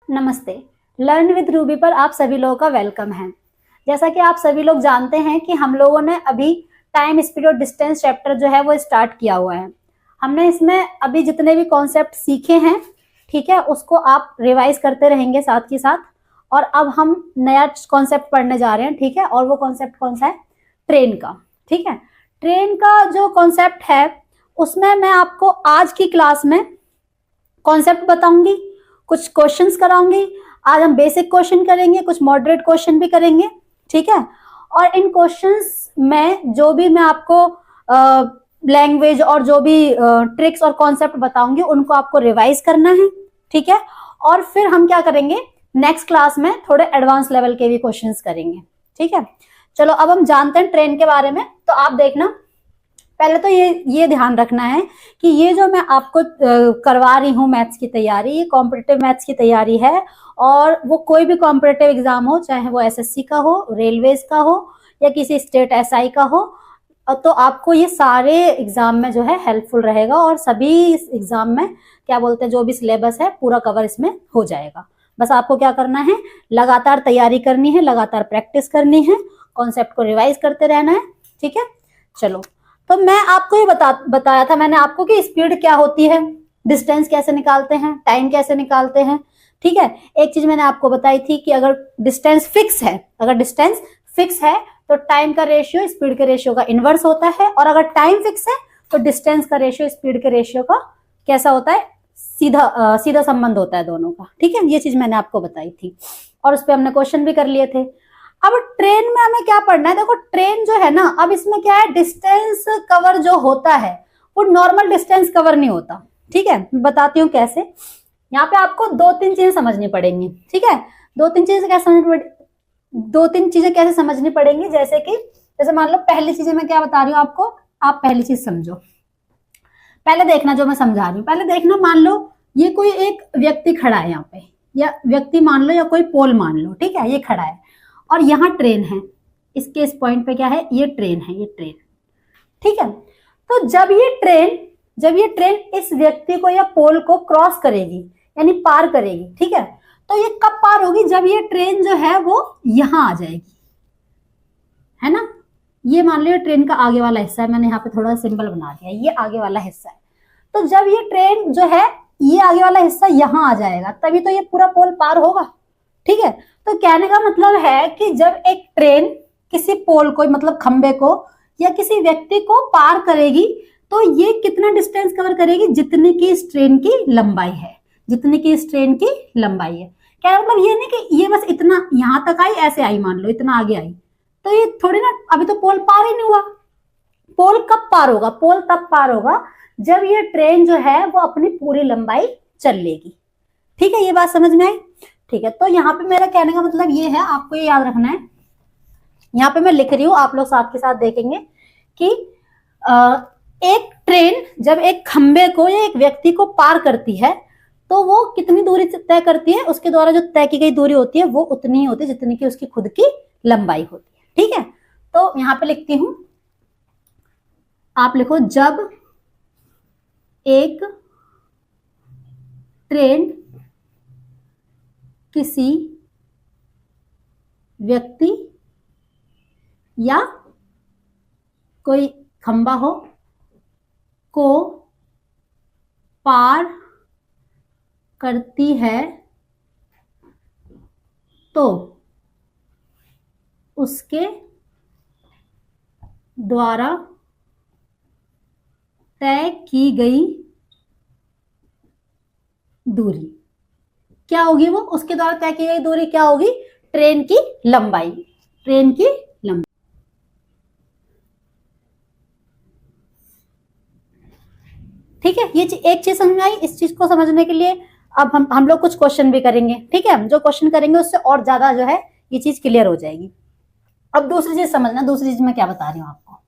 नमस्ते। Learn with Ruby पर आप सभी लोगों का वेलकम है। जैसा कि आप सभी लोग जानते हैं कि हम लोगों ने अभी टाइम, स्पीड और डिस्टेंस चैप्टर जो है वो स्टार्ट किया हुआ है। हमने इसमें अभी जितने भी कॉन्सेप्ट सीखे हैं, ठीक है, उसको आप रिवाइज करते रहेंगे साथ ही साथ। और अब हम नया कॉन्सेप्ट पढ़ने जा रहे हैं, ठीक है। और वो कॉन्सेप्ट कौन सा है? ट्रेन का, ठीक है। ट्रेन का जो कॉन्सेप्ट है उसमें मैं आपको आज की क्लास में कॉन्सेप्ट बताऊंगी, कुछ क्वेश्चंस कराऊंगी। आज हम बेसिक क्वेश्चन करेंगे, कुछ मॉडरेट क्वेश्चन भी करेंगे, ठीक है। और इन क्वेश्चंस में जो भी मैं आपको लैंग्वेज और जो भी ट्रिक्स और कॉन्सेप्ट बताऊंगी उनको आपको रिवाइज करना है, ठीक है। और फिर हम क्या करेंगे, नेक्स्ट क्लास में थोड़े एडवांस लेवल के भी क्वेश्चंस करेंगे, ठीक है। चलो अब हम जानते हैं ट्रेन के बारे में। तो आप देखना, पहले तो ये ध्यान रखना है कि ये जो मैं आपको करवा रही हूँ मैथ्स की तैयारी, ये कॉम्पिटिटिव मैथ्स की तैयारी है। और वो कोई भी कॉम्पिटिटिव एग्जाम हो, चाहे वो एसएससी का हो, रेलवेज का हो या किसी स्टेट एसआई का हो, तो आपको ये सारे एग्जाम में जो है हेल्पफुल रहेगा। और सभी एग्जाम में क्या बोलते हैं, जो भी सिलेबस है पूरा कवर इसमें हो जाएगा। बस आपको क्या करना है, लगातार तैयारी करनी है, लगातार प्रैक्टिस करनी है, कॉन्सेप्ट को रिवाइज करते रहना है, ठीक है। चलो, तो मैं आपको ये बताया था मैंने आपको कि स्पीड क्या होती है, डिस्टेंस कैसे निकालते हैं, टाइम कैसे निकालते हैं, ठीक है। एक चीज मैंने आपको बताई थी कि अगर डिस्टेंस फिक्स है तो टाइम का रेशियो स्पीड के रेशियो का इनवर्स होता है। और अगर टाइम फिक्स है तो डिस्टेंस का रेशियो स्पीड के रेशियो का कैसा होता है, सीधा संबंध होता है दोनों का, ठीक है। ये चीज मैंने आपको बताई थी और उस पर हमने क्वेश्चन भी कर लिए थे। अब ट्रेन में हमें क्या पढ़ना है, देखो ट्रेन जो है ना, अब इसमें क्या है, डिस्टेंस कवर जो होता है वो नॉर्मल डिस्टेंस कवर नहीं होता, ठीक है। मैं बताती हूँ कैसे। यहाँ पे आपको दो तीन चीजें समझनी पड़ेंगी, ठीक है। दो तीन चीजें कैसे समझनी पड़ेंगी, जैसे मान लो पहली चीजें मैं क्या बता रही हूँ आपको, आप पहली चीज समझो। पहले देखना जो मैं समझा रही हूँ, पहले देखना, मान लो ये कोई एक व्यक्ति खड़ा है यहाँ पे, या व्यक्ति मान लो या कोई पोल मान लो, ठीक है, ये खड़ा है और यहाँ ट्रेन है। इसके इस पॉइंट पे क्या है, ये ट्रेन है, ये ट्रेन, ठीक है। तो जब ये ट्रेन इस व्यक्ति को या पोल को क्रॉस करेगी, यानी पार करेगी, ठीक है, तो ये कब पार होगी, जब ये ट्रेन जो है वो यहां आ जाएगी, है ना। ये मान लो ये ट्रेन का आगे वाला हिस्सा है, मैंने यहाँ पे थोड़ा सिंबल बना दिया, ये आगे वाला हिस्सा है। तो जब ये ट्रेन जो है, ये आगे वाला हिस्सा यहां आ जाएगा, तभी तो ये पूरा पोल पार होगा, ठीक है। तो कहने का मतलब है कि जब एक ट्रेन किसी पोल को, मतलब खंबे को या किसी व्यक्ति को पार करेगी, तो ये कितना डिस्टेंस कवर करेगी, जितनी की इस ट्रेन की लंबाई है, जितनी की इस ट्रेन की लंबाई है। क्या मतलब ये नहीं कि ये बस इतना यहां तक आई, ऐसे आई, मान लो इतना आगे आई, तो ये थोड़ी ना, अभी तो पोल पार ही नहीं हुआ। पोल कब पार होगा, पोल तब पार होगा जब ये ट्रेन जो है वो अपनी पूरी लंबाई चल लेगी, ठीक है। ये बात समझ में आई, ठीक है। तो यहाँ पे मेरा कहने का मतलब ये है, आपको ये याद रखना है। यहाँ पे मैं लिख रही हूँ, आप लोग साथ के साथ देखेंगे कि एक ट्रेन जब एक खंबे को या एक व्यक्ति को पार करती है तो वो कितनी दूरी तय करती है, उसके द्वारा जो तय की गई दूरी होती है वो उतनी ही होती है जितनी की उसकी खुद की लंबाई होती है, ठीक है। तो यहाँ पे लिखती हूं, आप लिखो, जब एक ट्रेन किसी व्यक्ति या कोई खंबा हो को पार करती है तो उसके द्वारा तय की गई दूरी क्या होगी, वो उसके द्वारा तय की गई दूरी क्या होगी, ट्रेन की लंबाई, ट्रेन की लंबाई, ठीक है। ये एक चीज समझ आई। इस चीज को समझने के लिए अब हम लोग कुछ क्वेश्चन भी करेंगे, ठीक है। जो क्वेश्चन करेंगे उससे और ज्यादा जो है ये चीज क्लियर हो जाएगी। अब दूसरी चीज समझना, दूसरी चीज मैं क्या बता रही हूँ आपको,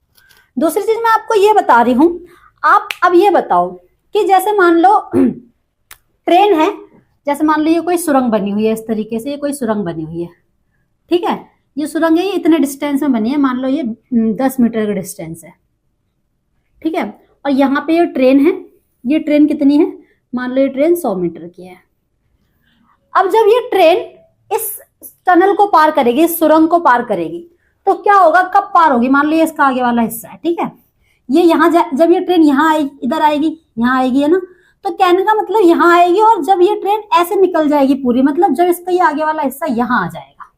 दूसरी चीज मैं आपको ये बता रही हूँ। आप अब ये बताओ कि जैसे मान लो ट्रेन है, जैसे मान लो ये कोई सुरंग बनी हुई है, इस तरीके से ये कोई सुरंग बनी हुई है, ठीक है। ये सुरंग है, ये इतने डिस्टेंस में बनी है, मान लो ये 10 मीटर का डिस्टेंस है, ठीक है। और यहाँ पे ये ट्रेन है, ये ट्रेन कितनी है, मान लो ये ट्रेन 100 मीटर की है। अब जब ये ट्रेन इस टनल को पार करेगी, इस सुरंग को पार करेगी, तो क्या होगा, कब पार होगी, मान लीजिए इसका आगे वाला हिस्सा है, ठीक है, ये यहाँ जब ये ट्रेन यहाँ आएगी, इधर आएगी, यहाँ आएगी, है ना, तो कहने का मतलब यहाँ आएगी और जब ये ट्रेन ऐसे निकल जाएगी पूरी, मतलब जब इसका ये आगे वाला हिस्सा यहाँ आ जाएगा,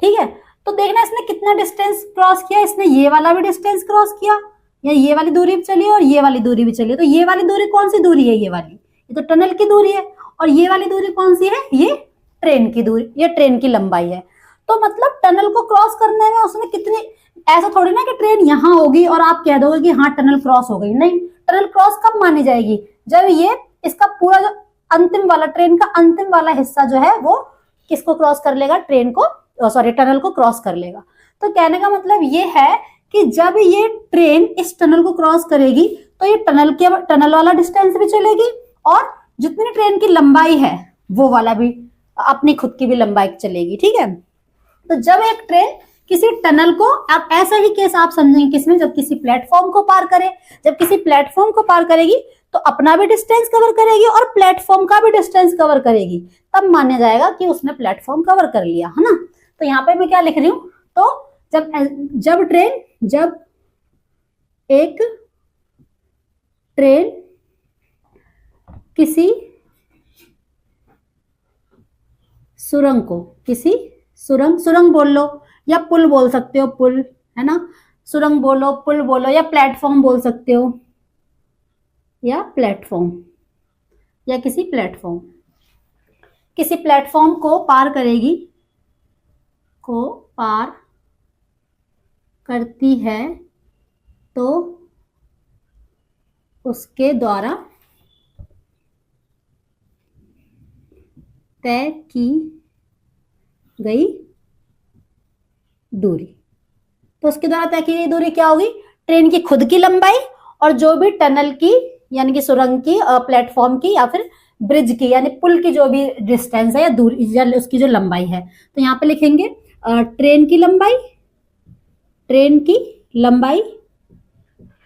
ठीक है, तो देखना इसने कितना डिस्टेंस क्रॉस किया, इसने ये वाला भी डिस्टेंस क्रॉस किया, या ये वाली दूरी भी चली और ये वाली दूरी भी चली, तो ये वाली दूरी कौन सी दूरी है, ये वाली, ये तो टनल की दूरी है, और ये वाली दूरी कौन सी है, ये ट्रेन की दूरी, ये ट्रेन की लंबाई है। तो मतलब टनल को क्रॉस करने में उसने कितनी, ऐसा थोड़ी ना कि ट्रेन यहाँ होगी और आप कह दोगे कि हाँ टनल क्रॉस हो गई, नहीं, टनल क्रॉस कब मानी जाएगी, जब ये इसका पूरा जो अंतिम वाला, ट्रेन का अंतिम वाला हिस्सा जो है वो किसको क्रॉस कर लेगा, ट्रेन को, सॉरी टनल को क्रॉस कर लेगा। तो कहने का मतलब ये है कि जब ये ट्रेन इस टनल को क्रॉस करेगी तो ये टनल वाला डिस्टेंस भी चलेगी और जितनी ट्रेन की लंबाई है वो वाला भी अपनी खुद की भी लंबाई चलेगी, ठीक है। तो जब एक ट्रेन किसी टनल को, अब ऐसा ही केस आप समझेंगे किसमें, जब किसी प्लेटफॉर्म को पार करे, जब किसी प्लेटफॉर्म को पार करेगी तो अपना भी डिस्टेंस कवर करेगी और प्लेटफॉर्म का भी डिस्टेंस कवर करेगी, तब माना जाएगा कि उसने प्लेटफॉर्म कवर कर लिया, है ना। तो यहाँ पे मैं क्या लिख रही हूं, तो जब एक ट्रेन किसी सुरंग को, किसी सुरंग बोल लो या पुल बोल सकते हो, पुल, है ना, सुरंग बोलो, पुल बोलो, या प्लेटफॉर्म बोल सकते हो, या प्लेटफॉर्म, या किसी प्लेटफॉर्म को पार करेगी, को पार करती है तो उसके द्वारा तय की गई दूरी, तो उसके द्वारा तय की गई दूरी क्या होगी, ट्रेन की खुद की लंबाई और जो भी टनल की यानी कि सुरंग की, प्लेटफॉर्म की या फिर ब्रिज की यानी पुल की जो भी डिस्टेंस है या दूरी या उसकी जो लंबाई है। तो यहाँ पे लिखेंगे ट्रेन की लंबाई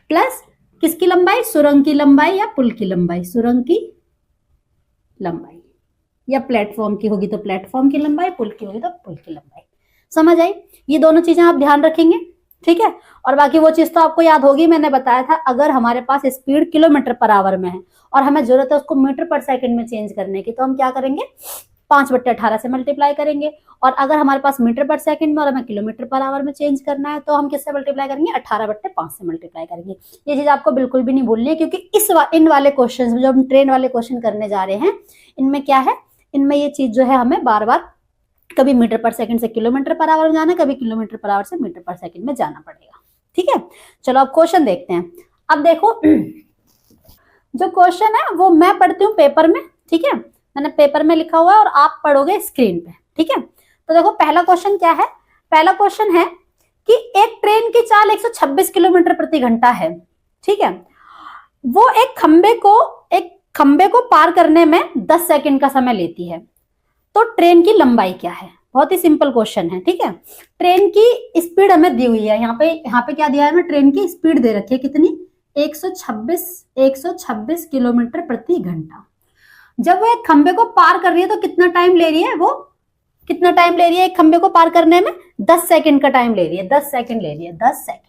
प्लस किसकी लंबाई, सुरंग की लंबाई या पुल की लंबाई, सुरंग की लंबाई, या प्लेटफॉर्म की होगी तो प्लेटफॉर्म की लंबाई, पुल की होगी तो पुल की लंबाई। समझ आई, ये दोनों चीजें आप ध्यान रखेंगे, ठीक है। और बाकी वो चीज तो आपको याद होगी, मैंने बताया था अगर हमारे पास स्पीड किलोमीटर पर आवर में है और हमें जरूरत है उसको मीटर पर सेकंड में चेंज करने की, तो हम क्या करेंगे, 5/18 से मल्टीप्लाई करेंगे। और अगर हमारे पास मीटर पर सेकंड में और हमें किलोमीटर पर आवर में चेंज करना है तो हम किससे मल्टीप्लाई करेंगे, 18/5 से मल्टीप्लाई करेंगे। ये चीज आपको बिल्कुल भी नहीं भूलनी है, क्योंकि इन वाले क्वेश्चन में जो हम ट्रेन वाले क्वेश्चन करने जा रहे हैं, इनमें क्या है, इनमें ये चीज जो है हमें बार बार कभी मीटर पर सेकंड से किलोमीटर पर आवर में जाना, कभी किलोमीटर पर आवर से मीटर पर सेकंड में जाना पड़ेगा, ठीक है। चलो अब क्वेश्चन देखते हैं। अब देखो जो क्वेश्चन है वो मैं पढ़ती हूँ पेपर में, ठीक है, मैंने पेपर में लिखा हुआ है और आप पढ़ोगे स्क्रीन पे, ठीक है। तो देखो पहला क्वेश्चन क्या है, पहला क्वेश्चन है कि एक ट्रेन की चाल 126 किलोमीटर प्रति घंटा है, ठीक है, वो एक खंबे को पार करने में 10 सेकंड का समय लेती है, तो ट्रेन की लंबाई क्या है। बहुत ही सिंपल क्वेश्चन है, ठीक है। ट्रेन की स्पीड हमें दी हुई है, यहाँ पे क्या दिया है हमें, ट्रेन की स्पीड दे रखी है कितनी, 126 किलोमीटर प्रति घंटा। जब वो एक खंबे को पार कर रही है तो कितना टाइम ले रही है, वो कितना टाइम ले रही है एक खंबे को पार करने में, 10 सेकंड का टाइम ले रही है, 10 सेकंड ले रही है, 10 सेकंड।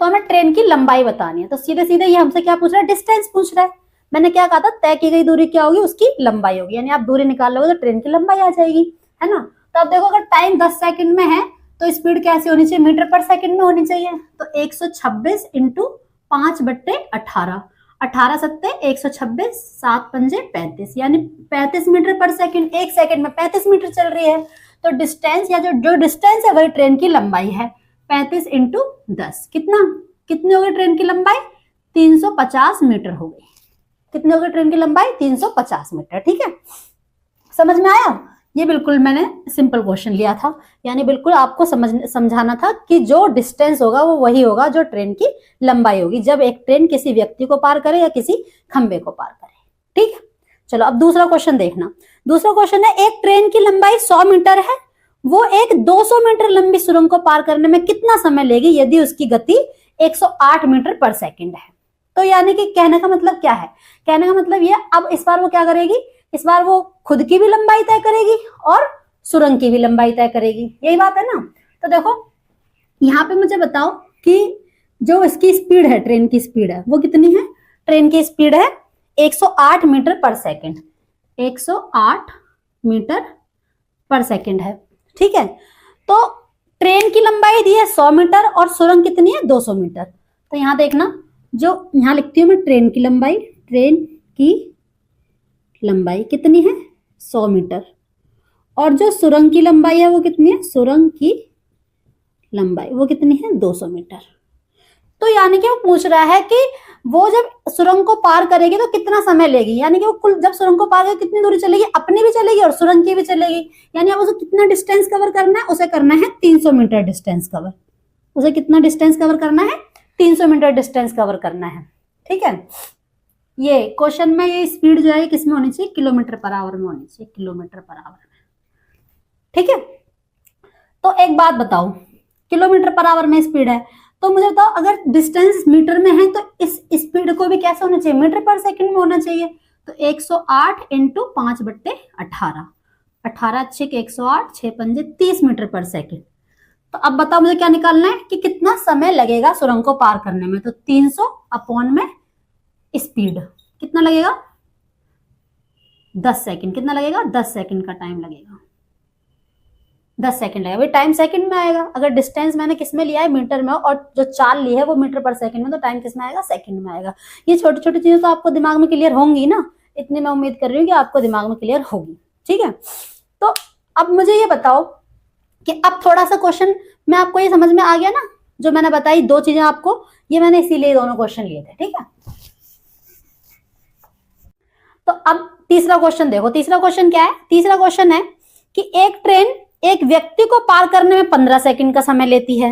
तो हमें ट्रेन की लंबाई बतानी है, तो सीधे सीधे ये हमसे क्या पूछ रहा है, डिस्टेंस पूछ रहा है। मैंने क्या कहा था, तय की गई दूरी क्या होगी, उसकी लंबाई होगी, यानी आप दूरी निकाल लोगे तो ट्रेन की लंबाई आ जाएगी, है ना। तो अब देखो अगर टाइम 10 सेकंड में है तो स्पीड कैसी होनी चाहिए, मीटर पर सेकंड में होनी चाहिए। तो 126 इंटू 5/18, 18 सत्ते 126, 7 पंजे 35, यानी 35 मीटर पर सेकंड, एक सेकंड में 35 मीटर चल रही है। तो डिस्टेंस या जो डिस्टेंस है वही ट्रेन की लंबाई है, 35 इंटू 10 कितनी हो गई ट्रेन की लंबाई, 350 मीटर हो गई। कितनी हो गई ट्रेन की लंबाई, 350 मीटर, ठीक है। समझ में आया, ये बिल्कुल मैंने सिंपल क्वेश्चन लिया था, यानी बिल्कुल आपको समझाना था कि जो डिस्टेंस होगा वो वही होगा जो ट्रेन की लंबाई होगी जब एक ट्रेन किसी व्यक्ति को पार करे या किसी खंबे को पार करे, ठीक है। चलो अब दूसरा क्वेश्चन देखना। दूसरा क्वेश्चन है, एक ट्रेन की लंबाई 100 मीटर है, वो एक 200 मीटर लंबी सुरंग को पार करने में कितना समय लेगी यदि उसकी गति 108 मीटर पर सेकंड है। तो यानी कि कहने का मतलब क्या है, कहने का मतलब ये, अब इस बार वो क्या करेगी, इस बार वो खुद की भी लंबाई तय करेगी और सुरंग की भी लंबाई तय करेगी, यही बात है ना। तो देखो यहाँ पे मुझे बताओ कि जो इसकी स्पीड है, ट्रेन की स्पीड है वो कितनी है। ट्रेन की स्पीड है 108 मीटर पर सेकंड, 108 मीटर पर सेकंड है, ठीक है। तो ट्रेन की लंबाई दी है 100 मीटर और सुरंग कितनी है 200 मीटर। तो यहाँ देखना, जो यहाँ लिखती हूँ मैं ट्रेन की लंबाई, ट्रेन की लंबाई कितनी है 100 मीटर, और जो सुरंग की लंबाई है वो कितनी है, सुरंग की लंबाई वो कितनी है 200 मीटर। तो यानी कि वो पूछ रहा है कि वो जब सुरंग को पार करेगी तो कितना समय लेगी, यानी कि वो कुल जब सुरंग को पार करेगी कितनी दूरी चलेगी, अपनी भी चलेगी और सुरंग की भी चलेगी। यानी अब उसे कितना डिस्टेंस कवर करना है, उसे करना है 300 मीटर डिस्टेंस कवर। उसे कितना डिस्टेंस कवर करना है, 300 मीटर डिस्टेंस कवर करना है, ठीक है। ये क्वेश्चन में ये स्पीड जो है किसमें होनी चाहिए, किलोमीटर पर आवर में होनी चाहिए, किलोमीटर पर आवर में, ठीक है। तो एक बात बताओ, किलोमीटर पर आवर में स्पीड है तो मुझे बताओ अगर डिस्टेंस मीटर में है तो इस स्पीड को भी कैसे होना चाहिए, मीटर पर सेकंड में होना चाहिए। तो 108 इंटू 5/18, 18 6 108, 6 पंजे 30 मीटर पर सेकंड। तो अब बताओ मुझे क्या निकालना है कि कितना समय लगेगा सुरंग को पार करने में। तो 300 अपॉन में स्पीड कितना लगेगा, 10 सेकंड। कितना लगेगा, 10 सेकंड का टाइम लगेगा, 10 सेकंड लगेगा। भाई टाइम सेकंड में आएगा, अगर डिस्टेंस मैंने किस में लिया है, मीटर में, और जो चाल ली है वो मीटर पर सेकंड में, तो टाइम किस में आएगा, सेकंड में आएगा। ये छोटी छोटी चीजें तो आपको दिमाग में क्लियर होंगी ना, इतनी मैं उम्मीद कर रही हूँ कि आपको दिमाग में क्लियर होगी, ठीक है। तो अब मुझे ये बताओ कि अब थोड़ा सा क्वेश्चन में आपको ये समझ में आ गया ना, जो मैंने बताई दो चीजें आपको, ये मैंने इसीलिए दोनों क्वेश्चन लिए थे, ठीक है। तो अब तीसरा क्वेश्चन देखो, तीसरा क्वेश्चन क्या है, तीसरा क्वेश्चन है कि एक ट्रेन एक व्यक्ति को पार करने में 15 सेकंड का समय लेती है।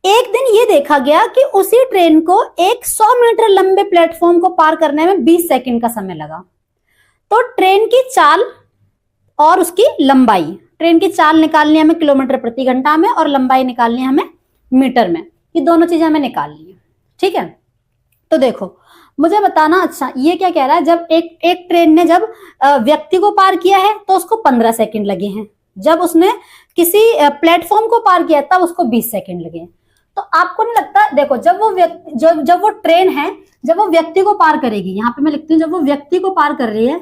एक दिन ये देखा गया कि उसी ट्रेन को एक 100 मीटर लंबे प्लेटफॉर्म को पार करने में 20 सेकंड का समय लगा। तो ट्रेन की चाल और उसकी लंबाई, ट्रेन की चाल निकालनी है हमें किलोमीटर प्रति घंटा में और लंबाई निकालनी है हमें मीटर में, ये दोनों चीजें हमें निकालनी है, ठीक है। तो देखो मुझे बताना, अच्छा ये क्या कह रहा है, जब एक ट्रेन ने जब व्यक्ति को पार किया है तो उसको 15 सेकंड लगे हैं, जब उसने किसी प्लेटफॉर्म को पार किया तब उसको 20 सेकंड लगे। तो आपको नहीं लगता, देखो जब वो ट्रेन है, जब वो व्यक्ति को पार करेगी, यहाँ पे मैं लिखती हूँ जब वो व्यक्ति को पार कर रही है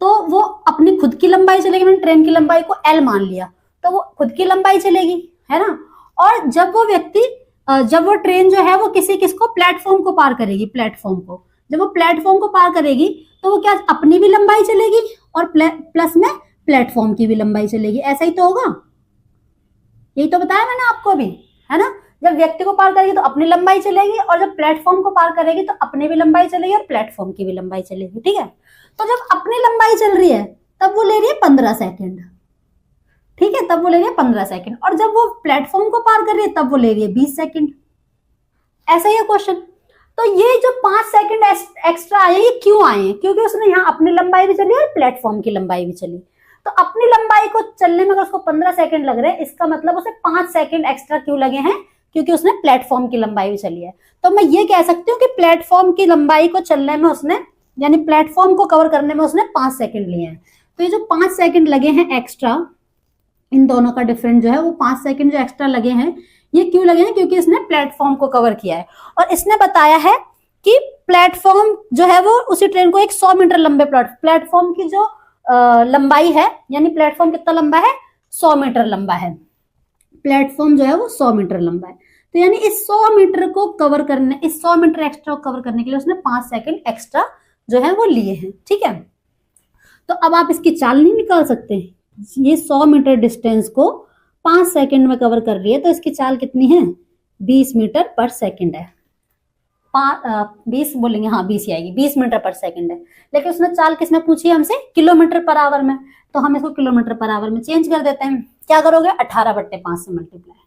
तो वो अपनी खुद की लंबाई चलेगी, मैंने ट्रेन की लंबाई को L मान लिया, तो वो खुद की लंबाई चलेगी, है ना। और जब वो ट्रेन जो है वो किसको प्लेटफॉर्म को पार करेगी, प्लेटफॉर्म को, जब वो प्लेटफॉर्म को पार करेगी तो वो क्या अपनी भी लंबाई चलेगी और प्लस में प्लेटफॉर्म की भी लंबाई चलेगी, ऐसा ही तो होगा, यही तो बताया मैंने आपको अभी, है ना। जब व्यक्ति को पार करेगी तो अपनी लंबाई चलेगी और जब प्लेटफॉर्म को पार करेगी तो अपनी भी लंबाई चलेगी और प्लेटफॉर्म की भी लंबाई चलेगी, ठीक है। तो जब अपनी लंबाई चल रही है तब वो ले रही है 15 सेकंड, ठीक है, तब वो ले रही है 15 सेकंड, और जब वो प्लेटफॉर्म को पार कर रही है तब वो ले रही है 20 सेकंड। ऐसा ही है क्वेश्चन। तो ये जो 5 सेकंड एक्स्ट्रा आए ये क्यों आए हैं, क्योंकि उसने यहाँ अपनी लंबाई भी चली और प्लेटफॉर्म की लंबाई भी चली। तो अपनी लंबाई को चलने में अगर उसको 15 सेकंड लग रहे हैं, इसका मतलब उसे 5 सेकंड एक्स्ट्रा क्यों लगे हैं, क्योंकि उसने प्लेटफॉर्म की लंबाई भी चली है। तो मैं ये कह सकती हूँ कि प्लेटफॉर्म की लंबाई को चलने में उसने, यानी प्लेटफॉर्म को कवर करने में उसने 5 सेकंड लिए हैं। तो ये जो 5 सेकंड लगे हैं एक्स्ट्रा, इन दोनों का डिफरेंस जो है वो 5 सेकंड जो एक्स्ट्रा लगे हैं, ये क्यों लगे हैं, क्योंकि इसने प्लेटफॉर्म को कवर किया है। और इसने बताया है कि प्लेटफॉर्म जो है वो उसी ट्रेन को एक 100 मीटर लंबे प्लेटफॉर्म की जो लंबाई है, यानी प्लेटफॉर्म कितना लंबा है, 100 मीटर लंबा है, प्लेटफॉर्म जो है वो 100 मीटर लंबा है। तो यानी इस 100 मीटर को कवर करने, इस 100 मीटर एक्स्ट्रा को कवर करने के लिए उसने 5 सेकंड एक्स्ट्रा जो है वो लिए हैं, ठीक है। तो अब आप इसकी चाल नहीं निकाल सकते, ये 100 मीटर डिस्टेंस को 5 सेकंड में कवर कर रही है, तो इसकी चाल कितनी है, 20 मीटर पर सेकंड है। 20 बोलेंगे, हाँ 20 ही आएगी, 20 मीटर पर सेकंड है। लेकिन उसने चाल किस में पूछी है हमसे, किलोमीटर पर आवर में, तो हम इसको किलोमीटर पर आवर में चेंज कर देते हैं। क्या करोगे, 18/5 से मल्टीप्लाई,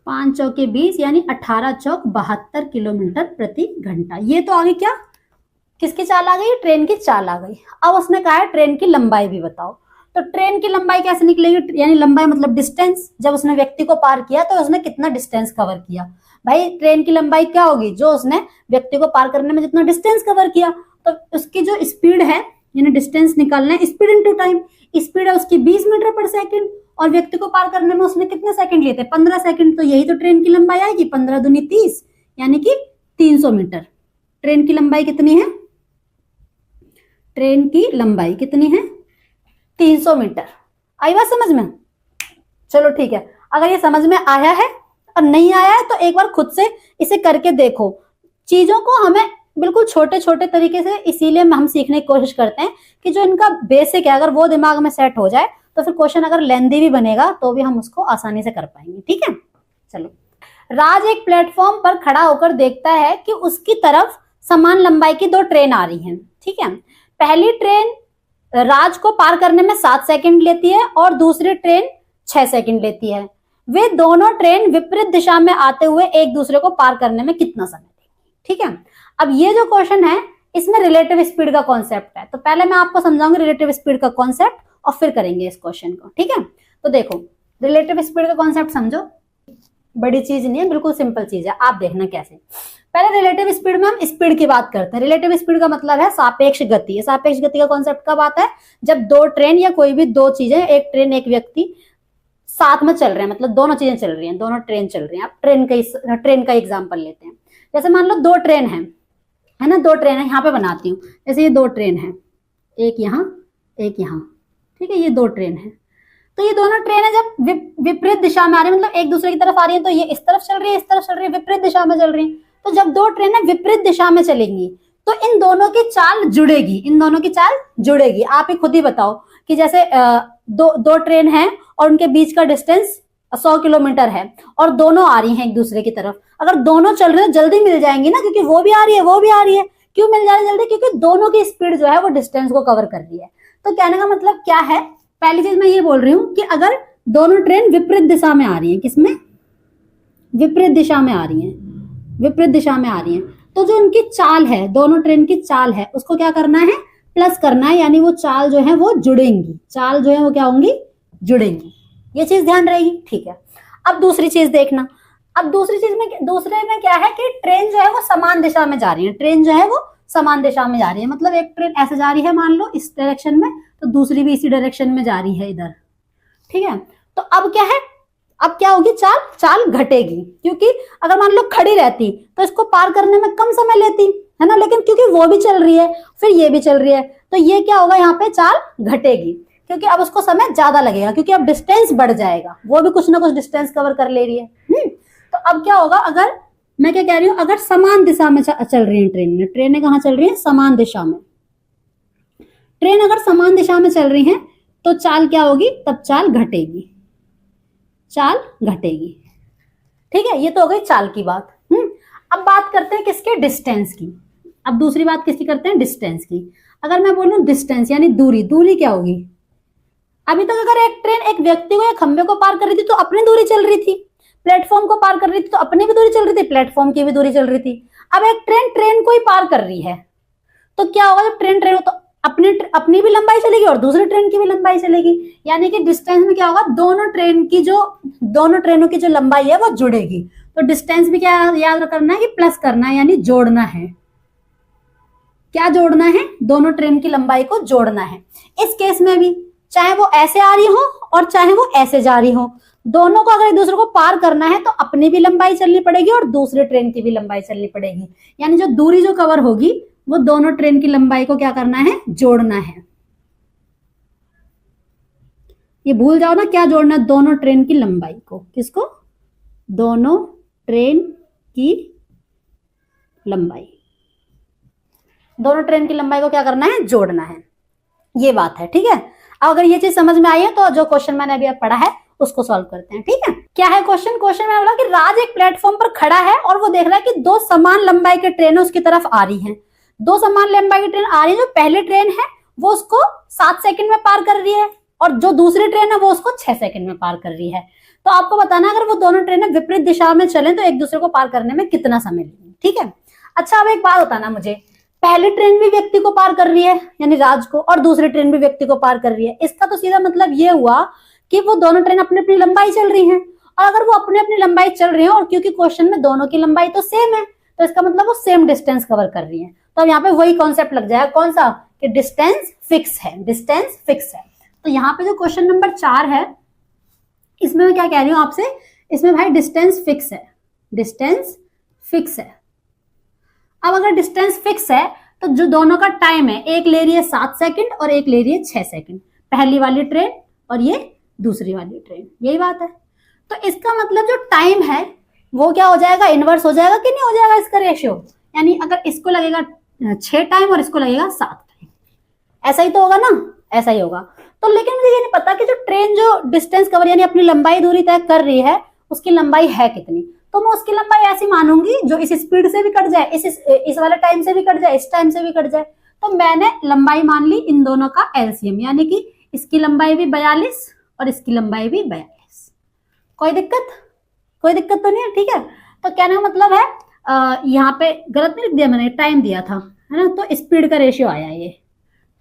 5 चौके 20 यानी 18 चौक 72 किलोमीटर प्रति घंटा। ये तो आगे क्या, किसकी चाल आ गई, ट्रेन की चाल आ गई। अब उसने कहा है ट्रेन की लंबाई भी बताओ। तो ट्रेन की लंबाई कैसे निकलेगी, यानी लंबाई मतलब डिस्टेंस, जब उसने व्यक्ति को पार किया तो उसने कितना डिस्टेंस कवर किया। भाई ट्रेन की लंबाई क्या होगी, जो उसने व्यक्ति को पार करने में जितना डिस्टेंस कवर किया, तो उसकी जो स्पीड है यानी डिस्टेंस निकालना है, स्पीड इनटू टाइम, स्पीड है उसकी 20 मीटर पर सेकंड और व्यक्ति को पार करने में उसने कितने सेकंड लिए थे, 15 सेकंड। तो यही तो ट्रेन की लंबाई आएगी, 15 दूनी 30 यानी कि 300 मीटर। ट्रेन की लंबाई कितनी है, ट्रेन की लंबाई कितनी है, 300 मीटर। आई बात समझ में? चलो ठीक है, अगर ये समझ में आया है और नहीं आया है तो एक बार खुद से इसे करके देखो। चीजों को हमें बिल्कुल छोटे छोटे तरीके से इसीलिए हम सीखने की कोशिश करते हैं कि जो इनका बेसिक है अगर वो दिमाग में सेट हो जाए तो फिर क्वेश्चन अगर लेंदी भी बनेगा तो भी हम उसको आसानी से कर पाएंगे। ठीक है, चलो। राज एक प्लेटफॉर्म पर खड़ा होकर देखता है कि उसकी तरफ समान लंबाई की 2 ट्रेन आ रही हैं। ठीक है, पहली ट्रेन राज को पार करने में 7 सेकंड लेती है और दूसरी ट्रेन 6 सेकंड लेती है। वे दोनों ट्रेन विपरीत दिशा में आते हुए एक दूसरे को पार करने में कितना समय लेंगी। ठीक है, अब ये जो क्वेश्चन है इसमें रिलेटिव स्पीड का कॉन्सेप्ट है, तो पहले मैं आपको समझाऊंगी रिलेटिव स्पीड का कॉन्सेप्ट और फिर करेंगे इस क्वेश्चन को। ठीक है, तो देखो रिलेटिव स्पीड का कॉन्सेप्ट समझो, बड़ी चीज नहीं है, बिल्कुल सिंपल चीज है, आप देखना कैसे। पहले रिलेटिव स्पीड में हम स्पीड की बात करते हैं। रिलेटिव स्पीड का मतलब है सापेक्ष गति। सापेक्ष गति का कॉन्सेप्ट कब आता है, जब 2 ट्रेन या कोई भी 2 चीजें, एक ट्रेन एक व्यक्ति साथ में चल रहे हैं, मतलब दोनों चीजें चल रही हैं, दोनों ट्रेन चल रही हैं। आप ट्रेन का एग्जांपल लेते हैं, जैसे मान लो 2 ट्रेन है ना, 2 ट्रेन है, यहाँ पे बनाती हूँ, जैसे ये 2 ट्रेन है, एक यहाँ एक यहाँ। ठीक है, ये 2 ट्रेन है, तो ये दोनों ट्रेन है जब विपरीत दिशा में आ रही है, मतलब एक दूसरे की तरफ आ रही है, तो ये इस तरफ चल रही है, इस तरफ चल रही है, विपरीत दिशा में चल रही है। तो जब 2 ट्रेनें विपरीत दिशा में चलेंगी तो इन दोनों की चाल जुड़ेगी, इन दोनों की चाल जुड़ेगी। आप ही खुद ही बताओ कि जैसे दो ट्रेन है और उनके बीच का डिस्टेंस 100 किलोमीटर है और दोनों आ रही हैं एक दूसरे की तरफ। अगर दोनों चल रहे हैं जल्दी मिल जाएंगी ना, क्योंकि वो भी आ रही है वो भी आ रही है। क्यों मिल जा रही है जल्दी, क्योंकि दोनों की स्पीड जो है वो डिस्टेंस को कवर कर रही है। तो कहने का मतलब क्या है, पहली चीज मैं ये बोल रही हूँ कि अगर दोनों ट्रेन विपरीत दिशा में आ रही है, किसमें, विपरीत दिशा में आ रही है, विपरीत दिशा में आ रही है, तो जो उनकी चाल है, दोनों ट्रेन की चाल है, उसको क्या करना है, प्लस करना है, यानी वो चाल जो है वो जुड़ेंगी, चाल जो है वो क्या होंगी, जुड़ेंगी। ये चीज ध्यान रहेगी। ठीक है, अब दूसरी चीज देखना। अब दूसरे में क्या है कि ट्रेन जो है वो समान दिशा में जा रही है, ट्रेन जो है वो समान दिशा में जा रही है, मतलब एक ट्रेन ऐसे जा रही है मान लो इस डायरेक्शन में, तो दूसरी भी इसी डायरेक्शन में जा रही है इधर। ठीक है, तो अब क्या है, अब क्या होगी, चाल घटेगी, क्योंकि अगर मान लो खड़ी रहती तो इसको पार करने में कम समय लेती है ना, लेकिन क्योंकि वो भी चल रही है फिर ये भी चल रही है, तो ये क्या होगा, यहाँ पे चाल घटेगी, क्योंकि अब उसको समय ज्यादा लगेगा, क्योंकि अब डिस्टेंस बढ़ जाएगा, वो भी कुछ ना कुछ डिस्टेंस कवर कर ले रही है। तो अब क्या होगा, अगर मैं क्या कह रही हूँ, अगर समान दिशा में चल रही है ट्रेनें कहाँ चल रही है, समान दिशा में। ट्रेन अगर समान दिशा में चल रही है तो चाल क्या होगी, तब चाल घटेगी, चाल घटेगी। ठीक है, ये तो हो गई चाल की बात। अब बात करते हैं किसके, डिस्टेंस की। अब दूसरी बात किसकी करते हैं, डिस्टेंस की। अगर मैं बोलूं डिस्टेंस यानी दूरी, दूरी क्या होगी, अभी तक अगर एक ट्रेन एक व्यक्ति को या खंबे को पार कर रही थी तो अपनी दूरी चल रही थी, प्लेटफॉर्म को पार कर रही थी तो अपनी भी दूरी चल रही थी, प्लेटफॉर्म की भी दूरी चल रही थी। अब एक ट्रेन को ही पार कर रही है तो क्या होगा, जब ट्रेन तो अपनी भी लंबाई चलेगी और दूसरी ट्रेन की भी लंबाई चलेगी, यानी कि डिस्टेंस में क्या होगा, दोनों ट्रेनों की जो लंबाई है वो जुड़ेगी। तो डिस्टेंस भी क्या याद करना है कि प्लस करना है, यानी जोड़ना है। क्या जोड़ना है, दोनों ट्रेन की लंबाई को जोड़ना है। इस केस में भी चाहे वो ऐसे आ रही हो और चाहे वो ऐसे जा रही हो, दोनों को अगर एक दूसरे को पार करना है तो अपनी भी लंबाई चलनी पड़ेगी और दूसरे ट्रेन की भी लंबाई चलनी पड़ेगी, यानी जो दूरी जो कवर होगी वो दोनों ट्रेन की लंबाई को क्या करना है, जोड़ना है। ये भूल जाओ ना, क्या जोड़ना है, दोनों ट्रेन की लंबाई को, किसको, दोनों ट्रेन की लंबाई, दोनों ट्रेन की लंबाई को क्या करना है, जोड़ना है। ये बात है। ठीक है, अब अगर ये चीज समझ में आई है तो जो क्वेश्चन मैंने अभी पढ़ा है उसको सॉल्व करते हैं। ठीक है, क्या है क्वेश्चन में बोला कि राज एक प्लेटफॉर्म पर खड़ा है और वो देख रहा है कि 2 समान लंबाई के ट्रेनें उसकी तरफ आ रही हैं। 2 समान लंबाई की ट्रेन आ रही है, जो पहली ट्रेन है वो उसको 7 सेकंड में पार कर रही है और जो दूसरी ट्रेन है वो उसको 6 सेकंड में पार कर रही है। तो आपको बताना अगर वो दोनों ट्रेनें विपरीत दिशा में चलें तो एक दूसरे को पार करने में कितना समय लगेगा। ठीक है, अच्छा अब एक बात बताना मुझे, पहली ट्रेन भी व्यक्ति को पार कर रही है यानी राज को, और दूसरी ट्रेन भी व्यक्ति को पार कर रही है, इसका तो सीधा मतलब ये हुआ कि वो दोनों ट्रेन अपनी अपनी लंबाई चल रही हैं। और अगर वो अपनी अपनी लंबाई चल रही है और क्योंकि क्वेश्चन में दोनों की लंबाई तो सेम है तो इसका मतलब वो सेम डिस्टेंस कवर कर रही है, तो अब यहाँ पे वही कॉन्सेप्ट लग जाएगा, कौन सा, कि डिस्टेंस फिक्स है, डिस्टेंस फिक्स है। तो यहाँ पे जो क्वेश्चन नंबर 4 है, इसमें मैं क्या कह रही हूँ आपसे, इसमें भाई डिस्टेंस फिक्स है, डिस्टेंस फिक्स है। अब अगर डिस्टेंस फिक्स है तो जो दोनों का टाइम है, एक ले रही है 7 सेकंड और एक ले रही है 6 सेकंड, पहली वाली ट्रेन और ये दूसरी वाली ट्रेन, यही बात है। तो इसका मतलब जो टाइम है वो क्या हो जाएगा, इनवर्स हो जाएगा कि नहीं हो जाएगा इसका रेशियो, यानी अगर इसको लगेगा 6 टाइम और इसको लगेगा 7 टाइम, ऐसा ही तो होगा ना, ऐसा ही होगा। तो लेकिन मुझे ये नहीं पता कि जो ट्रेन जो डिस्टेंस कवर यानी अपनी लंबाई दूरी तय कर रही है उसकी लंबाई है कितनी, तो मैं उसकी लंबाई ऐसी मानूंगी जो इस स्पीड से भी कट जाए, इस वाले टाइम से भी कट जाए, इस टाइम से भी कट जाए। तो मैंने लंबाई मान ली इन दोनों का एलसीएम, यानी कि इसकी लंबाई भी 42 और इसकी लंबाई भी 42। कोई दिक्कत, कोई दिक्कत तो नहीं है, ठीक है। तो कहने का मतलब है यहाँ पे गलत नहीं लिख दिया मैंने, टाइम दिया था, है ना, तो स्पीड का रेशियो आया, ये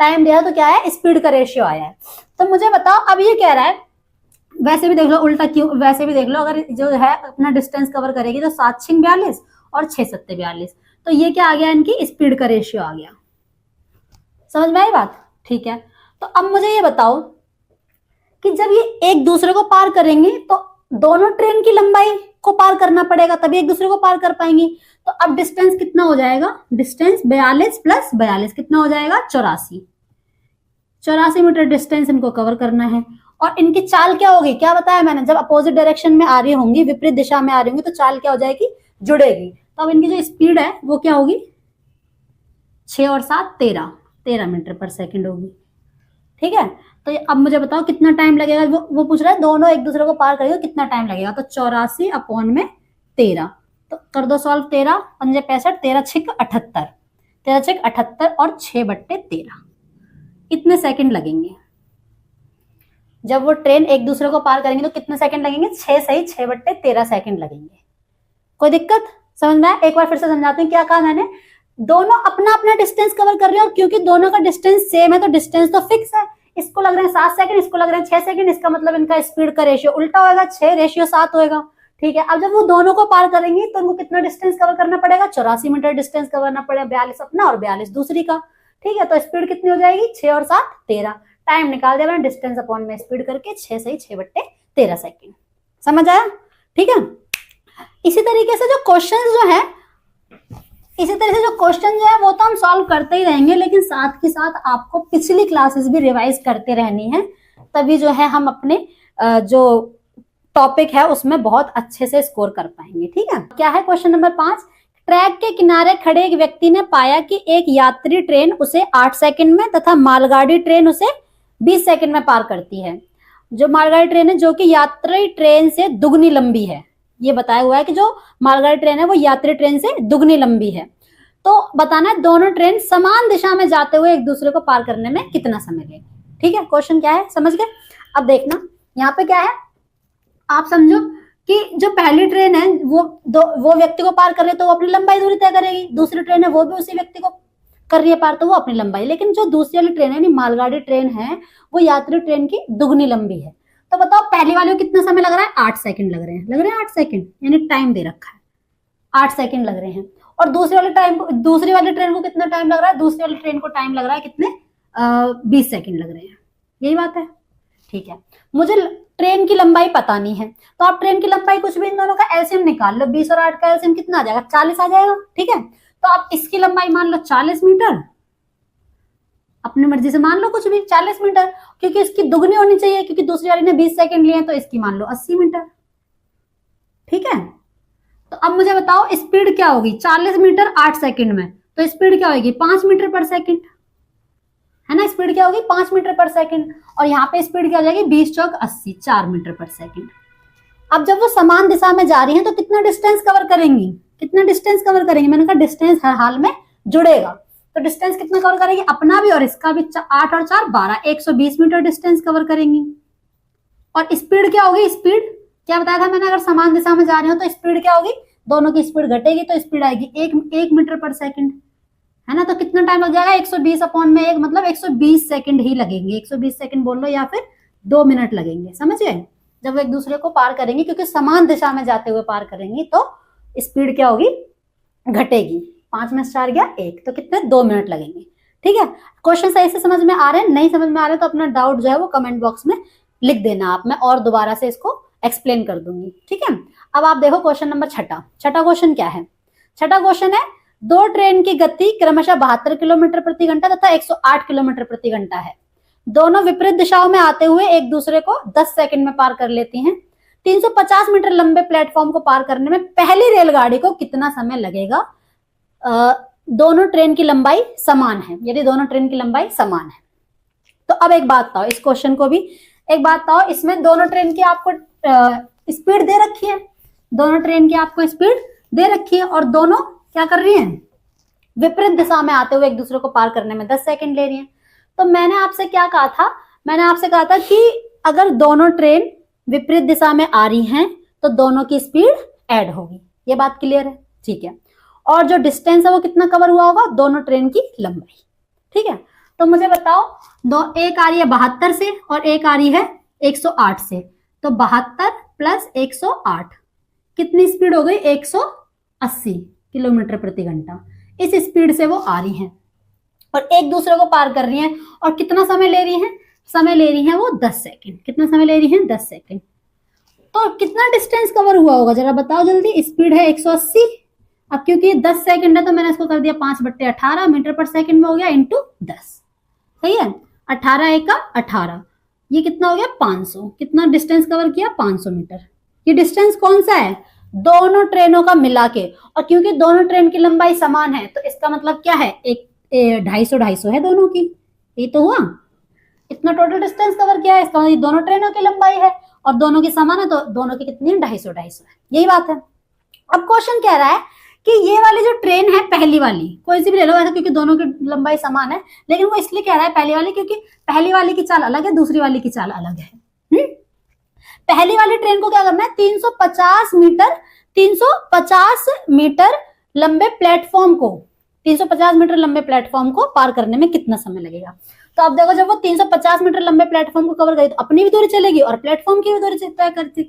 टाइम दिया तो क्या है, स्पीड का रेशियो आया है। तो मुझे बताओ, अब ये कह रहा है, वैसे भी देख लो उल्टा क्यों, वैसे भी देख लो, अगर जो है अपना डिस्टेंस कवर करेगी तो 7 6 42 और 6 7 42, तो ये क्या आ गया, इनकी स्पीड का रेशियो आ गया। समझ में आई बात, ठीक है। तो अब मुझे ये बताओ कि जब ये एक दूसरे को पार करेंगे तो दोनों ट्रेन की लंबाई को पार करना पड़ेगा, तभी एक दूसरे को पार कर पाएंगी। तो अब डिस्टेंस कितना हो जाएगा, डिस्टेंस 42 प्लस 42 कितना हो जाएगा, 84 मीटर डिस्टेंस इनको कवर करना है। और इनकी चाल क्या होगी, क्या बताया मैंने, जब अपोजिट डायरेक्शन में आ रही होंगी, विपरीत दिशा में आ रही होंगी, तो चाल क्या हो जाएगी, जुड़ेगी। तो अब इनकी जो स्पीड है वो क्या होगी, 6 और 7 13 मीटर पर सेकंड होगी, ठीक है। तो अब मुझे बताओ कितना टाइम लगेगा, वो पूछ रहा है दोनों एक दूसरे को पार करेगा कितना टाइम लगेगा, तो 84 अपॉन में 13, तो कर दो सॉल्व, 13 पंजे 65, 13 6 78, 13 6 78 और 6/13 इतने सेकंड लगेंगे। जब वो ट्रेन एक दूसरे को पार करेंगे तो कितने सेकंड लगेंगे, 6 सही 6/13 सेकंड लगेंगे। कोई दिक्कत, समझ में आया? एक बार फिर से समझाते हैं क्या कहा मैंने, दोनों अपना अपना डिस्टेंस कवर कर रहे हैं और क्योंकि दोनों का डिस्टेंस सेम है तो डिस्टेंस तो फिक्स है। इसको लग रहे हैं 7 सेकंड, इसको लग रहे हैं 6 सेकंड, इसका मतलब इनका स्पीड का रेशियो उल्टा होगा, 6 रेशियो 7 होगा, ठीक है। अब जब वो दोनों को पार करेंगी तो उनको कितना डिस्टेंस कवर करना पड़ेगा, 84 मीटर डिस्टेंस कवर करना पड़ेगा, 42 अपना और 42 दूसरी का, ठीक है। तो स्पीड कितनी हो जाएगी, 6 और 7 13, टाइम निकाल दिया मैंने डिस्टेंस अपॉन में स्पीड करके, 6 सही 6/13 सेकंड। समझ आया, ठीक है। इसी तरीके से जो क्वेश्चन जो है, इसी तरह से जो क्वेश्चन जो है वो तो हम सॉल्व करते ही रहेंगे, लेकिन साथ के साथ आपको पिछली क्लासेस भी रिवाइज करते रहनी है, तभी जो है हम अपने जो टॉपिक है उसमें बहुत अच्छे से स्कोर कर पाएंगे, ठीक है। क्या है क्वेश्चन नंबर 5, ट्रैक के किनारे खड़े एक व्यक्ति ने पाया कि एक यात्री ट्रेन उसे 8 सेकंड में तथा मालगाड़ी ट्रेन उसे 20 सेकंड में पार करती है। जो मालगाड़ी ट्रेन है जो कि यात्री ट्रेन से दुगनी लंबी है, ये बताया हुआ है कि जो मालगाड़ी ट्रेन है वो यात्री ट्रेन से दुगनी लंबी है। तो बताना है दोनों ट्रेन समान दिशा में जाते हुए एक दूसरे को पार करने में कितना समय लेगा, ठीक है। क्वेश्चन क्या है समझ गए। अब देखना यहाँ पे क्या है, आप समझो कि जो पहली ट्रेन है वो व्यक्ति को पार कर रही है तो वो अपनी लंबाई दूरी तय करेगी, दूसरी ट्रेन है वो भी उसी व्यक्ति को कर रही है पार तो वो अपनी लंबाई, लेकिन जो दूसरी वाली ट्रेन है मालगाड़ी ट्रेन है वो यात्री ट्रेन की दुगनी लंबी है। तो बताओ पहली वाली को कितना समय लग रहा है, 8 सेकंड लग रहे हैं 8 सेकंड, यानी टाइम दे रखा है 8 सेकंड लग रहे हैं। और दूसरी वाली ट्रेन को कितना टाइम लग रहा है, दूसरी वाली ट्रेन को टाइम लग रहा है कितने 20 सेकंड लग रहे हैं, यही बात है, ठीक है। मुझे ट्रेन की लंबाई पता नहीं है तो आप ट्रेन की लंबाई कुछ भी इन दोनों का एलसीएम निकाल लो, 20 और 8 का एलसीएम कितना आ जाएगा, 40 आ जाएगा, ठीक है। तो आप इसकी लंबाई मान लो 40 मीटर, अपनी मर्जी से मान लो कुछ भी 40 मीटर, क्योंकि इसकी दुगनी होनी चाहिए, क्योंकि दूसरी वाली ने 20 सेकंड लिए तो इसकी मान लो 80 मीटर, ठीक है। तो अब मुझे बताओ स्पीड क्या होगी, 40 मीटर 8 सेकंड में, तो स्पीड क्या होगी 5 मीटर पर सेकंड, है ना। स्पीड क्या होगी 5 मीटर पर सेकंड, और यहाँ पे स्पीड क्या हो जाएगी 20 चौक 80, 4 मीटर पर सेकंड। अब जब वो समान दिशा में जा रही है तो कितना डिस्टेंस कवर करेंगी, मैंने कहा डिस्टेंस हर हाल में जुड़ेगा, तो डिस्टेंस कितना कवर करेगी, अपना भी और इसका भी, 8 और 4 12, 120 मीटर डिस्टेंस कवर करेंगी। और स्पीड क्या होगी, स्पीड क्या बताया था मैंने, अगर समान दिशा में जा रही हो तो स्पीड क्या होगी, दोनों की स्पीड घटेगी तो स्पीड आएगी 1 मीटर पर सेकंड, है ना। तो कितना टाइम लग जाएगा, 120 अपॉन में 1 मतलब 120 सेकंड ही लगेंगे, 120 सेकंड बोल लो या फिर 2 मिनट लगेंगे, समझ गए। जब वो एक दूसरे को पार करेंगे, क्योंकि समान दिशा में जाते हुए पार करेंगी तो स्पीड क्या होगी, घटेगी, 5 में 4 गया 1, तो कितने 2 मिनट लगेंगे। ठीक है, क्वेश्चन सही से समझ में आ रहे हैं? नहीं समझ में आ रहे तो अपना डाउट जो है वो कमेंट बॉक्स में लिख देना आप, मैं और दोबारा से इसको एक्सप्लेन कर दूंगी। ठीक है, अब आप देखो क्वेश्चन नंबर छठा क्वेश्चन क्या है। छठा क्वेश्चन है, दो ट्रेन की गति क्रमशः 72 किलोमीटर प्रति घंटा तथा 108 किलोमीटर प्रति घंटा है। दोनों विपरीत दिशाओं में आते हुए एक दूसरे को 10 सेकंड में पार कर लेती हैं। 350 मीटर लंबे प्लेटफॉर्म को पार करने में पहली रेलगाड़ी को कितना समय लगेगा? दोनों ट्रेन की लंबाई समान है, यदि दोनों ट्रेन की लंबाई समान है तो अब एक बात बताओ, इस क्वेश्चन को भी एक बात बताओ, इसमें दोनों ट्रेन की आपको स्पीड दे रखी है, दोनों ट्रेन की आपको स्पीड दे रखी है और दोनों क्या कर रही हैं? विपरीत दिशा में आते हुए एक दूसरे को पार करने में 10 सेकंड ले रही हैं। तो मैंने आपसे क्या कहा था? मैंने आपसे कहा था कि अगर दोनों ट्रेन विपरीत दिशा में आ रही हैं तो दोनों की स्पीड ऐड होगी। ये बात क्लियर है? ठीक है, और जो डिस्टेंस है वो कितना कवर हुआ होगा? दोनों ट्रेन की लंबाई। ठीक है, तो मुझे बताओ, एक आ रही है 72 से और एक आ रही है 108 से, तो 72 प्लस 108 कितनी स्पीड हो गई? 180 किलोमीटर प्रति घंटा। इस स्पीड से वो आ रही हैं और एक दूसरे को पार कर रही हैं और कितना समय ले रही हैं? समय ले रही हैं वो 10 सेकंड। कितना समय ले रही हैं? 10 सेकंड। तो कितना डिस्टेंस कवर हुआ होगा जरा बताओ जल्दी। स्पीड है 180, अब क्योंकि 10 सेकंड है तो मैंने इसको कर दिया 5/18 मीटर पर सेकंड में हो गया इंटू 10। सही है, 18 एक 18, ये कितना हो गया? 500। कितना डिस्टेंस कवर किया? 500 मीटर। ये डिस्टेंस कौन सा है? दोनों ट्रेनों का मिला के, और क्योंकि दोनों ट्रेन की लंबाई समान है तो इसका मतलब क्या है? एक 250 है दोनों की, ये तो हुआ। इतना टोटल डिस्टेंस कवर किया है, इसका मतलब दोनों ट्रेनों की लंबाई है और दोनों की समान है तो दोनों की कितनी है? 250 है। यही बात है। अब क्वेश्चन कह रहा है कि ये वाली जो ट्रेन है, पहली वाली, कोई सी भी ले लो ऐसा, क्योंकि दोनों की लंबाई समान है, लेकिन वो इसलिए कह रहा है पहली वाली क्योंकि पहली वाली की चाल अलग है, दूसरी वाली की चाल अलग है। पहली वाली ट्रेन को क्या करना है? 350 मीटर लंबे प्लेटफॉर्म को 350 मीटर लंबे प्लेटफॉर्म को पार करने में कितना समय लगेगा? तो आप देखो, जब वो 350 मीटर लंबे प्लेटफॉर्म को कवर करेगी तो अपनी भी दूरी चलेगी और प्लेटफॉर्म की भी दूरी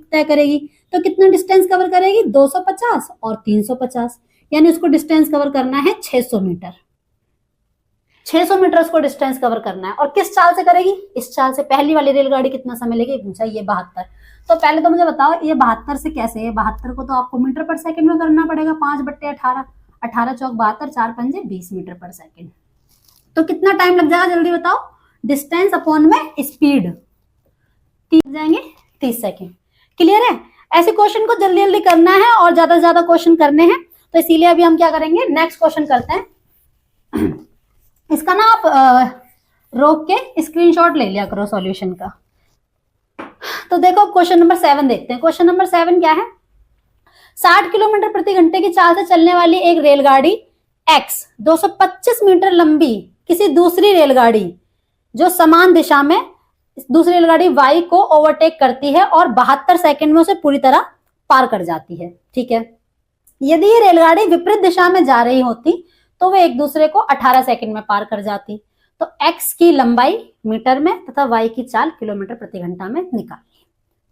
तय करेगी, तो कितना डिस्टेंस कवर करेगी? 250 और 350, यानी उसको डिस्टेंस कवर करना है 600 मीटर। 600 मीटर उसको डिस्टेंस कवर करना है। और किस चाल से करेगी? इस चाल से। पहली वाली रेलगाड़ी कितना समय लेगी? पूछा ये 72। तो पहले तो मुझे बताओ ये 72 से कैसे है? 72 को तो आपको मीटर पर सेकंड में करना पड़ेगा। 5/18, 18 चौक 72, 4 पंजे 20 मीटर पर सेकंड। तो कितना टाइम लग जाएगा जल्दी बताओ? डिस्टेंस अपॉन में स्पीड, 30 जाएंगे 30 सेकंड। क्लियर है? ऐसे क्वेश्चन को जल्दी जल्दी करना है और ज्यादा से ज्यादा क्वेश्चन करने हैं, तो इसीलिए अभी हम क्या करेंगे? नेक्स्ट क्वेश्चन करते हैं। इसका ना आप रोक के स्क्रीनशॉट ले लिया करो सॉल्यूशन का। तो देखो क्वेश्चन नंबर 7 देखते हैं। क्वेश्चन नंबर 7 क्या है? 60 किलोमीटर प्रति घंटे की चाल से चलने वाली एक रेलगाड़ी X 225 मीटर लंबी किसी दूसरी रेलगाड़ी जो समान दिशा में दूसरी रेलगाड़ी Y को ओवरटेक करती है और 72 सेकंड में उसे पूरी तरह पार कर जाती है। ठीक है, यदि ये रेलगाड़ी विपरीत दिशा में जा रही होती तो वे एक दूसरे को 18 सेकंड में पार कर जाती। तो X की लंबाई मीटर में तथा Y की चाल किलोमीटर प्रति घंटा में निकालिए।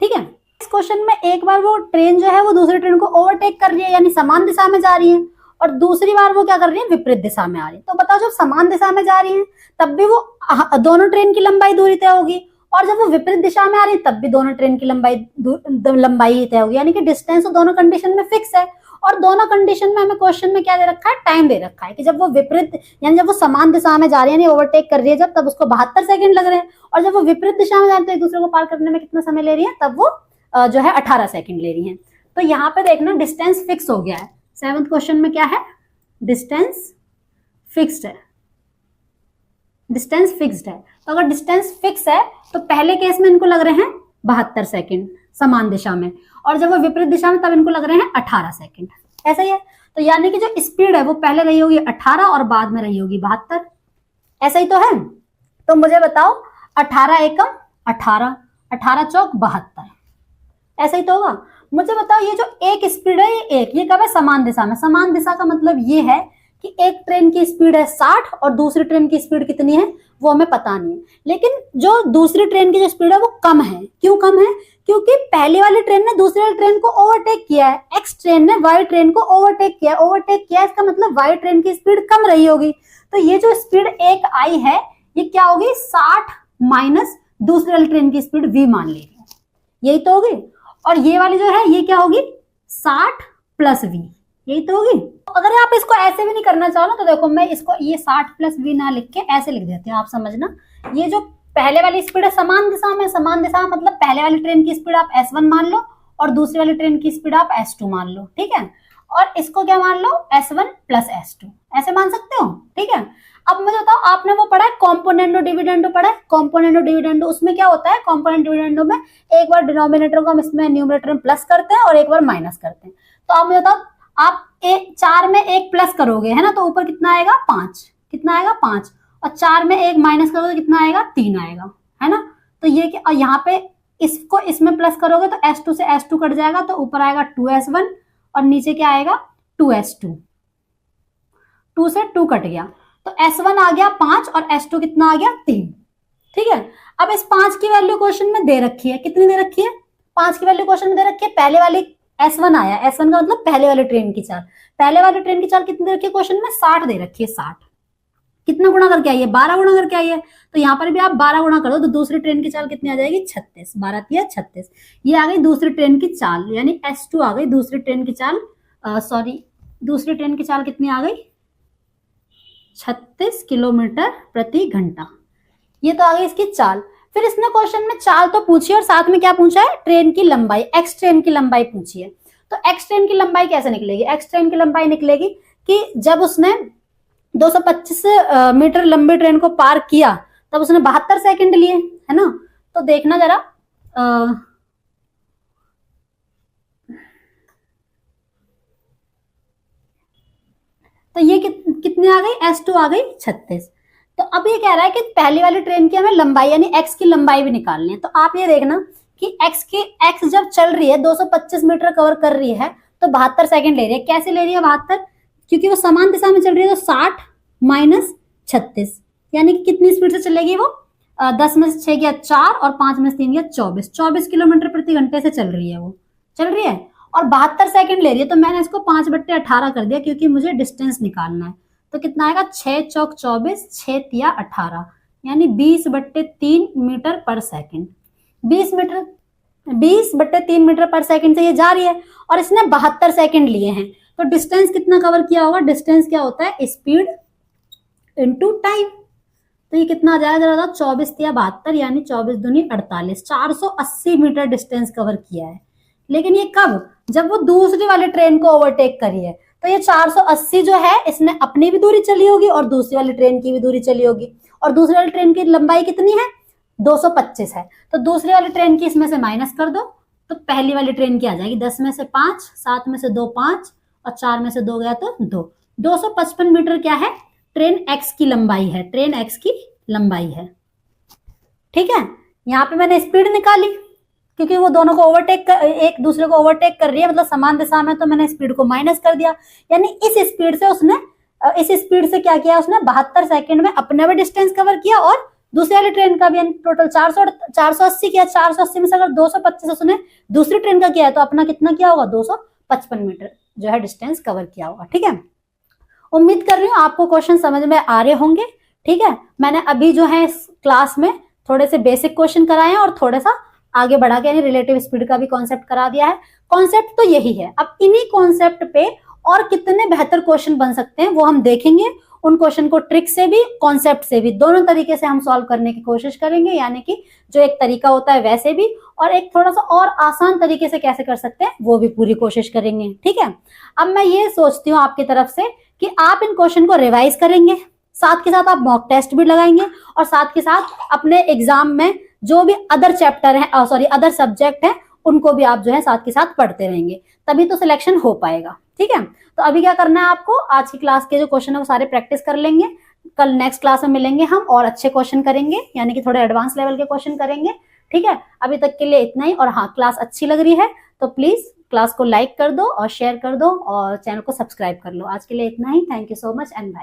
ठीक है, इस क्वेश्चन में एक बार वो ट्रेन जो है वो दूसरी ट्रेन को ओवरटेक कर रही है, यानी समान दिशा में जा रही है, और दूसरी बार वो क्या कर रही है? विपरीत दिशा में आ रही है। तो बताओ, जब समान दिशा में जा रही है तब भी वो दोनों ट्रेन की लंबाई दूरी तय होगी, और जब वो विपरीत दिशा में आ रही है तब भी दोनों ट्रेन की लंबाई ही तय होगी, यानी कि डिस्टेंस तो दोनों कंडीशन में फिक्स है। और दोनों कंडीशन में हमें क्वेश्चन में क्या दे रखा है? टाइम दे रखा है कि जब वो विपरीत, यानी जब वो समान दिशा में जा रही है, यानी ओवरटेक कर रही है जब, तब उसको 72 सेकंड लग रहे हैं, और जब वो विपरीत दिशा में जा रही है तो एक दूसरे को पार करने में कितना समय ले रही है? तब वो जो है 18 सेकंड ले रही है। तो यहाँ पे देखना डिस्टेंस फिक्स हो गया है। 7th क्वेश्चन में क्या है? डिस्टेंस फिक्स्ड है। डिस्टेंस फिक्स्ड है, तो अगर डिस्टेंस फिक्स है तो पहले केस में इनको लग रहे हैं 72 सेकंड समान दिशा में, और जब वो विपरीत दिशा में तब इनको लग रहे हैं 18 सेकंड। ऐसा ही है, तो यानी कि जो स्पीड है वो पहले रही होगी 18 और बाद में रही होगी 72। ऐसा ही तो है। तो मुझे बताओ, 18 एकम 18, 18 चौक 72, ऐसा ही तो होगा। मुझे बताओ, ये जो एक स्पीड है ये कब है? समान दिशा में। समान दिशा का मतलब ये है कि एक ट्रेन की स्पीड है 60 और दूसरी ट्रेन की स्पीड कितनी है वो हमें पता नहीं है, लेकिन जो दूसरी ट्रेन की जो स्पीड है वो कम है। क्यों कम है? क्योंकि पहली वाली ट्रेन ने दूसरी वाली ट्रेन को ओवरटेक किया है, एक्स ट्रेन ने वाई ट्रेन को ओवरटेक किया है, इसका मतलब वाई ट्रेन की स्पीड कम रही होगी। तो ये जो स्पीड एक आई है ये क्या होगी, 60 माइनस दूसरी वाली ट्रेन की स्पीड v मान लीजिए, यही तो होगी। और ये वाली जो है ये क्या होगी, 60 प्लस v, यही तो होगी। अगर आप इसको ऐसे भी नहीं करना चाहो ना तो देखो मैं इसको ये 60 प्लस v ना लिख के ऐसे लिख देती हूँ, आप समझना। ये जो पहले वाली स्पीड है समान दिशा में, समान दिशा मतलब पहले वाली ट्रेन की स्पीड आप s1 मान लो और दूसरी वाली ट्रेन की स्पीड आप s2 मान लो, ठीक है। और इसको क्या मान लो, s1 प्लस s2, ऐसे मान सकते हो, ठीक है। अब मुझे बताओ, आपने वो पढ़ा है कॉम्पोनेंटो डिविडेंडो पढ़ा है, कॉम्पोनेंटो डिविडेंडो, उसमें क्या होता है, कॉम्पोनेंट डिविडेंडो में एक बार डिनोमिनेटर को हम इसमें न्यूमरेटर में प्लस करते हैं और एक बार माइनस करते हैं। तो आप मुझे बताओ, आप 4 में एक प्लस करोगे है ना, तो ऊपर कितना आएगा 5, कितना आएगा 5, और 4 में एक माइनस करोगे तो कितना आएगा 3 आएगा, है ना। तो ये और यहाँ पे इसको इसमें प्लस करोगे तो s2 से s2 कट जाएगा, तो ऊपर आएगा 2s1 और नीचे क्या आएगा 2s2, 2 से 2 कट गया तो s1 आ गया 5 और s2 कितना आ गया 3, ठीक है। अब इस 5 की वैल्यू क्वेश्चन में दे रखी है, कितनी दे रखी है, 5 की वैल्यू क्वेश्चन में दे रखी है, पहले वाली s1 आया, s1 का मतलब पहले वाली ट्रेन की चाल, पहले वाली ट्रेन की चाल कितनी दे रखी है क्वेश्चन में, 60 दे रखी है, 60 कितना गुणा करके आई है, 12 गुणा करके आई है। तो यहाँ पर भी आप 12 गुणा करो तो दूसरी ट्रेन की चाल कितनी आ जाएगी 36, 12 या 36, ये आ गई दूसरी ट्रेन की चाल, यानी s2 आ गई दूसरी ट्रेन की चाल, दूसरी ट्रेन की चाल कितनी आ गई 36 किलोमीटर प्रति घंटा, ये तो आ गई इसकी चाल। फिर इसने क्वेश्चन में चाल तो पूछी और साथ में क्या पूछा है, ट्रेन की लंबाई, एक्स ट्रेन की लंबाई पूछी है। तो एक्स ट्रेन की लंबाई कैसे निकलेगी, एक्स ट्रेन की लंबाई निकलेगी कि जब उसने 225 मीटर लंबी ट्रेन को पार किया तब उसने 72 सेकंड लिए, है ना। तो देखना जरा, तो ये कितने आ गई, s2 आ गई 36। तो अब ये कह रहा है कि पहली वाली ट्रेन की हमें लंबाई यानी x की लंबाई भी निकालनी है। तो आप ये देखना कि x जब चल रही है 225 मीटर कवर कर रही है तो 72 सेकंड ले रही है। कैसे ले रही है 72, क्योंकि वो समान दिशा में चल रही है, तो 60 माइनस 36 यानी कि कितनी स्पीड से चलेगी वो, 10 में से 6 गया 4 और 5 में से 3 गया 24 किलोमीटर प्रति घंटे से चल रही है, वो चल रही है और 72 सेकंड ले रही है। तो मैंने इसको 5/18 कर दिया क्योंकि मुझे डिस्टेंस निकालना है। तो कितना आएगा 6 चौक 24, 6 तिया 18 यानी 20/3 मीटर पर सेकंड, 20/3 मीटर पर सेकंड से ये जा रही है और इसने 72 सेकंड लिए हैं। तो डिस्टेंस कितना कवर किया होगा, डिस्टेंस क्या होता है स्पीड इनटू टाइम। तो ये कितना आ जाएगा जरा, 24 तिया 72 यानी 24 दूनी 48, 480 मीटर डिस्टेंस कवर किया है। लेकिन ये कब, जब वो दूसरी वाली ट्रेन को ओवरटेक करी है। तो ये 480 जो है इसने अपनी भी दूरी चली होगी और दूसरी वाली ट्रेन की भी दूरी चली होगी, और दूसरी वाली ट्रेन की लंबाई कितनी है 225 है। तो दूसरी वाली ट्रेन की इसमें से माइनस कर दो तो पहली वाली ट्रेन की आ जाएगी 10 में से 5, 7 में से 2 5 और 4 में से 2 गया तो 2, 255 मीटर क्या है, ट्रेन एक्स की लंबाई है, ट्रेन एक्स की लंबाई है, ठीक है। यहाँ पे मैंने स्पीड निकाली क्योंकि वो दोनों को एक दूसरे को ओवरटेक कर रही है, मतलब समान दिशा में, तो मैंने स्पीड को माइनस कर दिया। यानी इस स्पीड से क्या किया उसने 72 सेकंड में अपना भी डिस्टेंस कवर किया और दूसरी वाली ट्रेन का भी, यानी टोटल 480 किया। 480 में से अगर 225 उसने दूसरी ट्रेन का किया है तो अपना कितना किया होगा 255 मीटर जो है डिस्टेंस कवर किया होगा, ठीक है। उम्मीद कर रही हूँ आपको क्वेश्चन समझ में आ रहे होंगे, ठीक है। मैंने अभी जो है इस क्लास में थोड़े से बेसिक क्वेश्चन कराए हैं और थोड़ा सा आगे बढ़ा के यानी रिलेटिव स्पीड का भी कॉन्सेप्ट करा दिया है। कॉन्सेप्ट तो यही है। अब इन्हीं कॉन्सेप्ट पे और कितने बेहतर क्वेश्चन बन सकते हैं वो हम देखेंगे। उन क्वेश्चन को ट्रिक से भी कॉन्सेप्ट से भी दोनों तरीके से हम सॉल्व करने की कोशिश करेंगे, यानी कि जो एक तरीका होता है वैसे भी और एक थोड़ा सा और आसान तरीके से कैसे कर सकते हैं वो भी पूरी कोशिश करेंगे, ठीक है। अब मैं ये सोचती हूँ आपकी तरफ से कि आप इन क्वेश्चन को रिवाइज करेंगे, साथ के साथ आप मॉक टेस्ट भी लगाएंगे और साथ के साथ अपने एग्जाम में जो भी अदर चैप्टर है अदर सब्जेक्ट है उनको भी आप जो है साथ के साथ पढ़ते रहेंगे, तभी तो सिलेक्शन हो पाएगा, ठीक है। तो अभी क्या करना है आपको, आज की क्लास के जो क्वेश्चन है वो सारे प्रैक्टिस कर लेंगे। कल नेक्स्ट क्लास में मिलेंगे हम और अच्छे क्वेश्चन करेंगे, यानी कि थोड़े एडवांस लेवल के क्वेश्चन करेंगे, ठीक है। अभी तक के लिए इतना ही। और हाँ, क्लास अच्छी लग रही है तो प्लीज क्लास को लाइक कर दो और शेयर कर दो और चैनल को सब्सक्राइब कर लो। आज के लिए इतना ही। Thank you so much and bye.